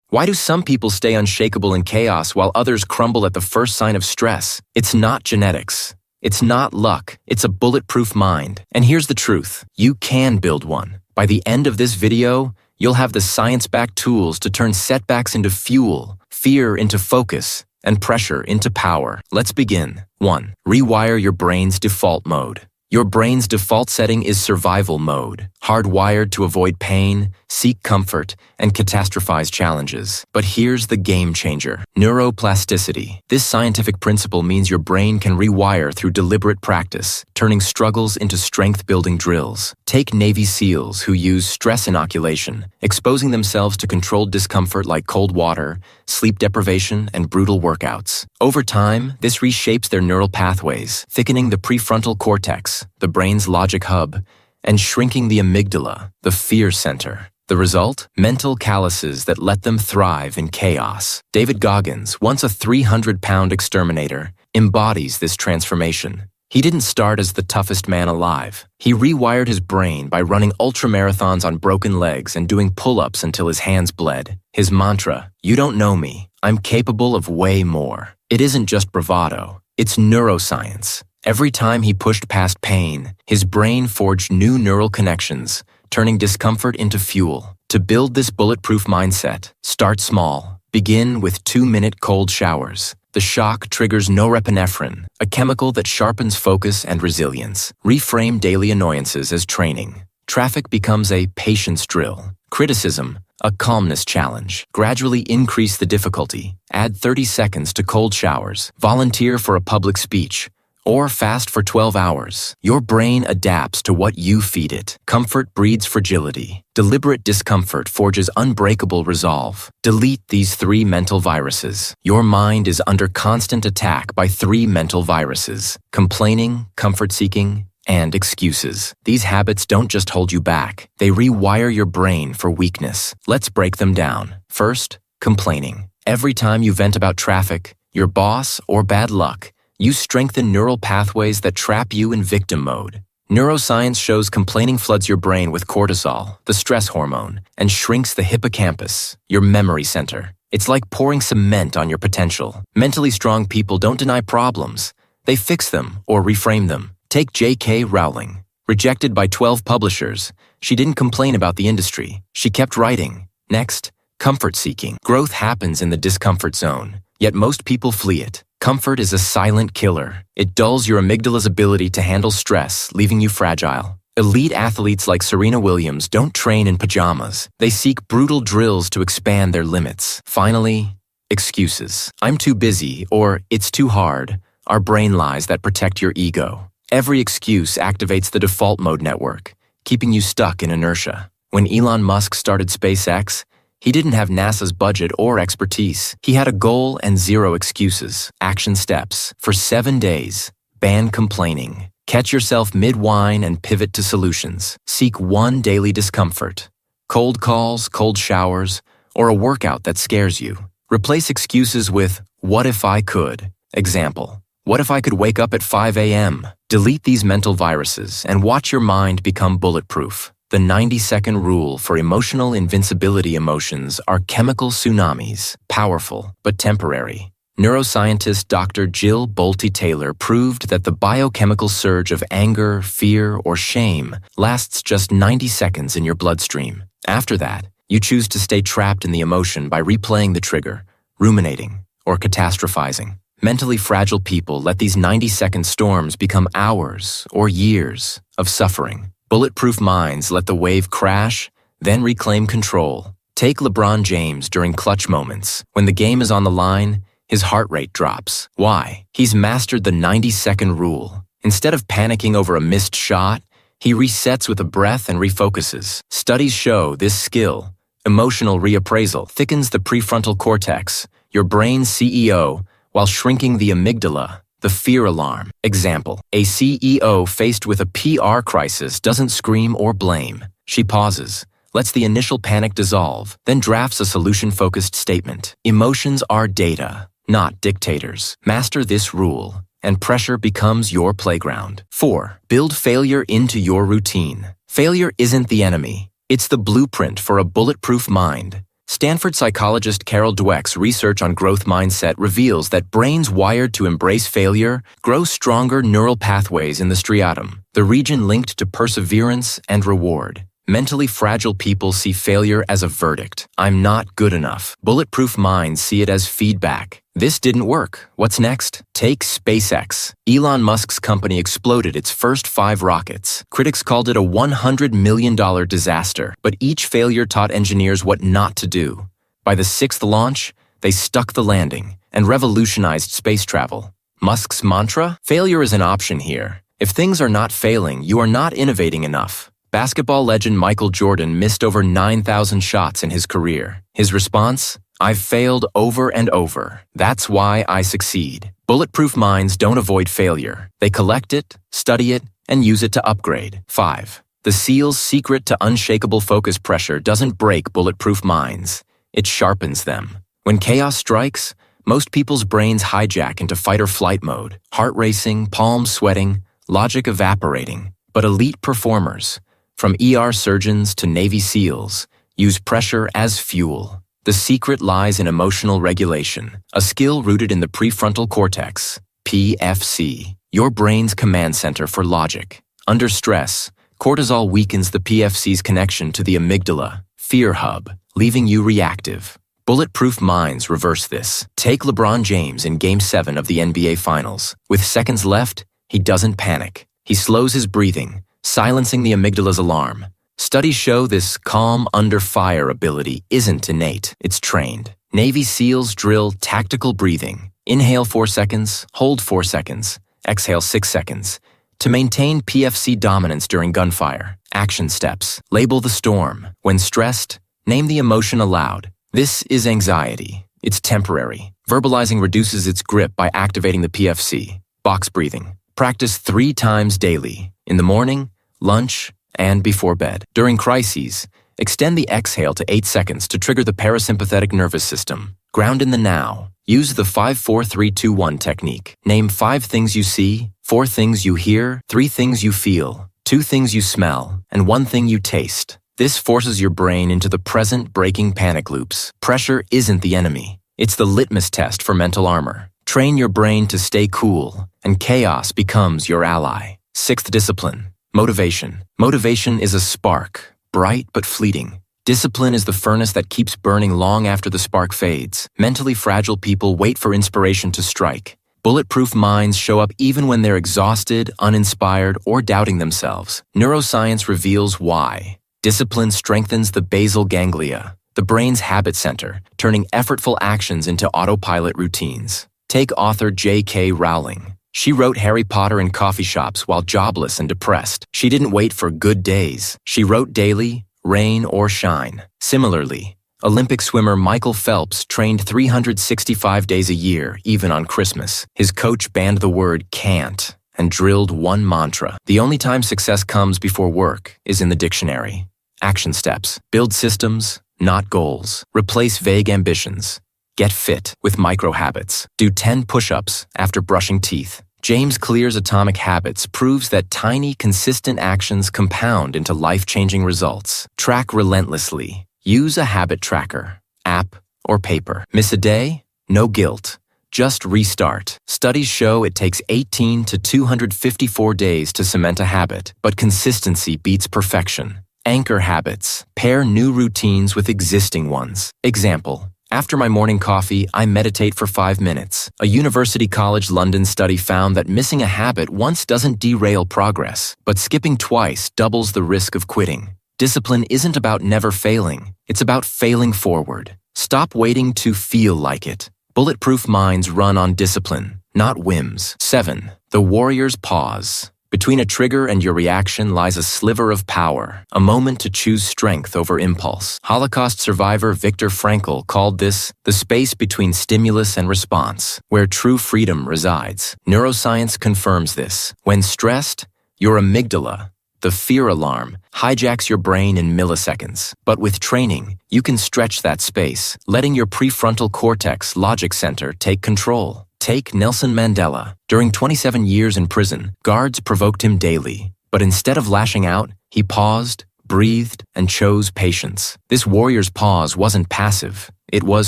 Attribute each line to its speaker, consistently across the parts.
Speaker 1: Why do some people stay unshakable in chaos while others crumble at the first sign of stress? It's not genetics. It's not luck. It's a bulletproof mind. And here's the truth. You can build one. By the end of this video, you'll have the science-backed tools to turn setbacks into fuel, fear into focus, and pressure into power. Let's begin. 1. Rewire your brain's default mode. Your brain's default setting is survival mode, hardwired to avoid pain, seek comfort, and catastrophize challenges. But here's the game changer: neuroplasticity. This scientific principle means your brain can rewire through deliberate practice, turning struggles into strength-building drills. Take Navy SEALs who use stress inoculation, exposing themselves to controlled discomfort like cold water, sleep deprivation, and brutal workouts. Over time, this reshapes their neural pathways, thickening the prefrontal cortex, the brain's logic hub, and shrinking the amygdala, the fear center. The result? Mental calluses that let them thrive in chaos. David Goggins, once a 300-pound exterminator, embodies this transformation. He didn't start as the toughest man alive. He rewired his brain by running ultramarathons on broken legs and doing pull-ups until his hands bled. His mantra, "You don't know me, I'm capable of way more." It isn't just bravado, it's neuroscience. Every time he pushed past pain, his brain forged new neural connections, turning discomfort into fuel. To build this bulletproof mindset, start small. Begin with 2-minute cold showers. The shock triggers norepinephrine, a chemical that sharpens focus and resilience. Reframe daily annoyances as training. Traffic becomes a patience drill. Criticism, a calmness challenge. Gradually increase the difficulty. Add 30 seconds to cold showers. Volunteer for a public speech, or fast for 12 hours. Your brain adapts to what you feed it. Comfort breeds fragility. Deliberate discomfort forges unbreakable resolve. Delete these 3 mental viruses. Your mind is under constant attack by 3 mental viruses: complaining, comfort-seeking, and excuses. These habits don't just hold you back, they rewire your brain for weakness. Let's break them down. First, complaining. Every time you vent about traffic, your boss, or bad luck, you strengthen neural pathways that trap you in victim mode. Neuroscience shows complaining floods your brain with cortisol, the stress hormone, and shrinks the hippocampus, your memory center. It's like pouring cement on your potential. Mentally strong people don't deny problems. They fix them or reframe them. Take J.K. Rowling. Rejected by 12 publishers, she didn't complain about the industry. She kept writing. Next, comfort-seeking. Growth happens in the discomfort zone, yet most people flee it. Comfort is a silent killer. It dulls your amygdala's ability to handle stress, leaving you fragile. Elite athletes like Serena Williams don't train in pajamas. They seek brutal drills to expand their limits. Finally, excuses. I'm too busy, or it's too hard, are brain lies that protect your ego. Every excuse activates the default mode network, keeping you stuck in inertia. When Elon Musk started SpaceX, he didn't have NASA's budget or expertise. He had a goal and 0 excuses. Action steps. For 7 days, ban complaining. Catch yourself mid-whine and pivot to solutions. Seek 1 daily discomfort. Cold calls, cold showers, or a workout that scares you. Replace excuses with, "What if I could?" Example, what if I could wake up at 5 a.m.? Delete these mental viruses and watch your mind become bulletproof. The 90-second rule for emotional invincibility. Emotions are chemical tsunamis, powerful but temporary. Neuroscientist Dr. Jill Bolte Taylor proved that the biochemical surge of anger, fear, or shame lasts just 90 seconds in your bloodstream. After that, you choose to stay trapped in the emotion by replaying the trigger, ruminating, or catastrophizing. Mentally fragile people let these 90-second storms become hours or years of suffering. Bulletproof minds let the wave crash, then reclaim control. Take LeBron James during clutch moments. When the game is on the line, his heart rate drops. Why? He's mastered the 90-second rule. Instead of panicking over a missed shot, he resets with a breath and refocuses. Studies show this skill, emotional reappraisal, thickens the prefrontal cortex, your brain's CEO, while shrinking the amygdala, the fear alarm. Example, a CEO faced with a PR crisis doesn't scream or blame. She pauses, lets the initial panic dissolve, then drafts a solution-focused statement. Emotions are data, not dictators. Master this rule, and pressure becomes your playground. 4. Build failure into your routine. Failure isn't the enemy. It's the blueprint for a bulletproof mind. Stanford psychologist Carol Dweck's research on growth mindset reveals that brains wired to embrace failure grow stronger neural pathways in the striatum, the region linked to perseverance and reward. Mentally fragile people see failure as a verdict. I'm not good enough. Bulletproof minds see it as feedback. This didn't work. What's next? Take SpaceX. Elon Musk's company exploded its first 5 rockets. Critics called it a $100 million disaster, but each failure taught engineers what not to do. By the 6th launch, they stuck the landing and revolutionized space travel. Musk's mantra? Failure is an option here. If things are not failing, you are not innovating enough. Basketball legend Michael Jordan missed over 9,000 shots in his career. His response? I've failed over and over. That's why I succeed. Bulletproof minds don't avoid failure. They collect it, study it, and use it to upgrade. 5. The SEAL's secret to unshakable focus pressure doesn't break bulletproof minds. It sharpens them. When chaos strikes, most people's brains hijack into fight-or-flight mode, heart racing, palms sweating, logic evaporating. But elite performers, from ER surgeons to Navy SEALs, use pressure as fuel. The secret lies in emotional regulation, a skill rooted in the prefrontal cortex, PFC, your brain's command center for logic. Under stress, cortisol weakens the PFC's connection to the amygdala, fear hub, leaving you reactive. Bulletproof minds reverse this. Take LeBron James in Game 7 of the NBA Finals. With seconds left, he doesn't panic. He slows his breathing, silencing the amygdala's alarm. Studies show this calm under fire ability isn't innate, it's trained. Navy SEALs drill tactical breathing. Inhale 4 seconds, hold 4 seconds, exhale 6 seconds. To maintain PFC dominance during gunfire. Action steps. Label the storm. When stressed, name the emotion aloud. This is anxiety. It's temporary. Verbalizing reduces its grip by activating the PFC. Box breathing. Practice 3 times daily. In the morning, lunch, and before bed. During crises, extend the exhale to 8 seconds to trigger the parasympathetic nervous system. Ground in the now. Use the 5-4-3-2-1 technique. Name 5 things you see, 4 things you hear, 3 things you feel, 2 things you smell, and 1 thing you taste. This forces your brain into the present, breaking panic loops. Pressure isn't the enemy. It's the litmus test for mental armor. Train your brain to stay cool, and chaos becomes your ally. 6th discipline. Motivation. Motivation is a spark, bright but fleeting. Discipline is the furnace that keeps burning long after the spark fades. Mentally fragile people wait for inspiration to strike. Bulletproof minds show up even when they're exhausted, uninspired, or doubting themselves. Neuroscience reveals why. Discipline strengthens the basal ganglia, the brain's habit center, turning effortful actions into autopilot routines. Take author J.K. Rowling. She wrote Harry Potter in coffee shops while jobless and depressed. She didn't wait for good days. She wrote daily, rain or shine. Similarly, Olympic swimmer Michael Phelps trained 365 days a year, even on Christmas. His coach banned the word can't and drilled one mantra. The only time success comes before work is in the dictionary. Action steps. Build systems, not goals. Replace vague ambitions. Get fit with micro habits. Do 10 push-ups after brushing teeth. James Clear's Atomic Habits proves that tiny, consistent actions compound into life-changing results. Track relentlessly. Use a habit tracker, app, or paper. Miss a day? No guilt. Just restart. Studies show it takes 18 to 254 days to cement a habit, but consistency beats perfection. Anchor habits. Pair new routines with existing ones. Example. After my morning coffee, I meditate for 5 minutes. A University College London study found that missing a habit once doesn't derail progress, but skipping twice doubles the risk of quitting. Discipline isn't about never failing. It's about failing forward. Stop waiting to feel like it. Bulletproof minds run on discipline, not whims. 7. The warrior's pause. Between a trigger and your reaction lies a sliver of power, a moment to choose strength over impulse. Holocaust survivor Viktor Frankl called this the space between stimulus and response, where true freedom resides. Neuroscience confirms this. When stressed, your amygdala, the fear alarm, hijacks your brain in milliseconds. But with training, you can stretch that space, letting your prefrontal cortex logic center take control. Take Nelson Mandela. During 27 years in prison, guards provoked him daily. But instead of lashing out, he paused, breathed, and chose patience. This warrior's pause wasn't passive. It was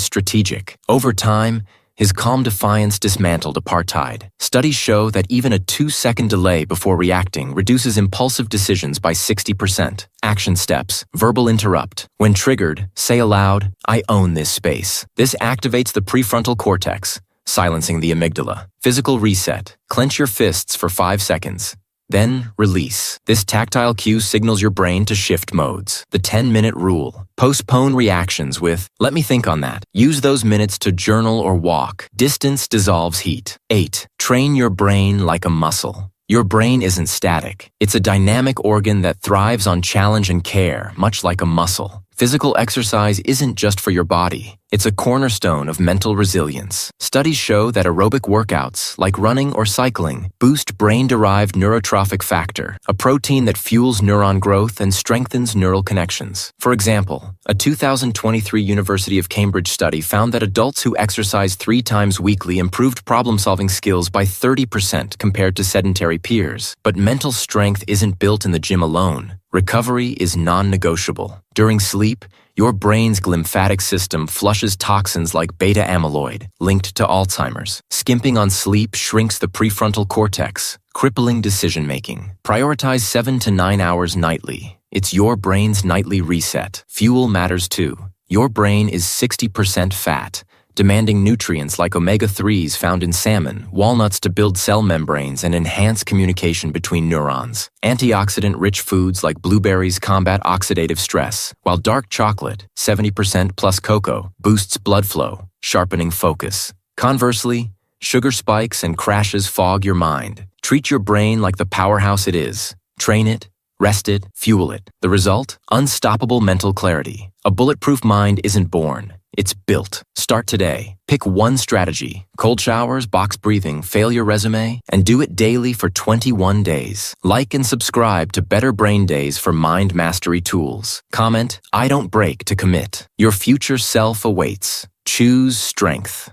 Speaker 1: strategic. Over time, his calm defiance dismantled apartheid. Studies show that even a 2-second delay before reacting reduces impulsive decisions by 60%. Action steps. Verbal interrupt. When triggered, say aloud, "I own this space." This activates the prefrontal cortex, silencing the amygdala. Physical reset. Clench your fists for 5 seconds. Then, release. This tactile cue signals your brain to shift modes. The 10-minute rule. Postpone reactions with, "Let me think on that." Use those minutes to journal or walk. Distance dissolves heat. 8. Train your brain like a muscle. Your brain isn't static. It's a dynamic organ that thrives on challenge and care, much like a muscle. Physical exercise isn't just for your body. It's a cornerstone of mental resilience. Studies show that aerobic workouts, like running or cycling, boost brain-derived neurotrophic factor, a protein that fuels neuron growth and strengthens neural connections. For example, a 2023 University of Cambridge study found that adults who exercised 3 times weekly improved problem-solving skills by 30% compared to sedentary peers. But mental strength isn't built in the gym alone. Recovery is non-negotiable. During sleep, your brain's glymphatic system flushes toxins like beta amyloid, linked to Alzheimer's. Skimping on sleep shrinks the prefrontal cortex, crippling decision-making. Prioritize 7 to 9 hours nightly. It's your brain's nightly reset. Fuel matters too. Your brain is 60% fat, demanding nutrients like omega-3s found in salmon, walnuts to build cell membranes and enhance communication between neurons. Antioxidant-rich foods like blueberries combat oxidative stress, while dark chocolate, 70% plus cocoa, boosts blood flow, sharpening focus. Conversely, sugar spikes and crashes fog your mind. Treat your brain like the powerhouse it is. Train it, rest it, fuel it. The result? Unstoppable mental clarity. A bulletproof mind isn't born. It's built. Start today. Pick one strategy, cold showers, box breathing, failure resume, and do it daily for 21 days. Like and subscribe to Better Brain Days for mind mastery tools. Comment, "I don't break" to commit. Your future self awaits. Choose strength.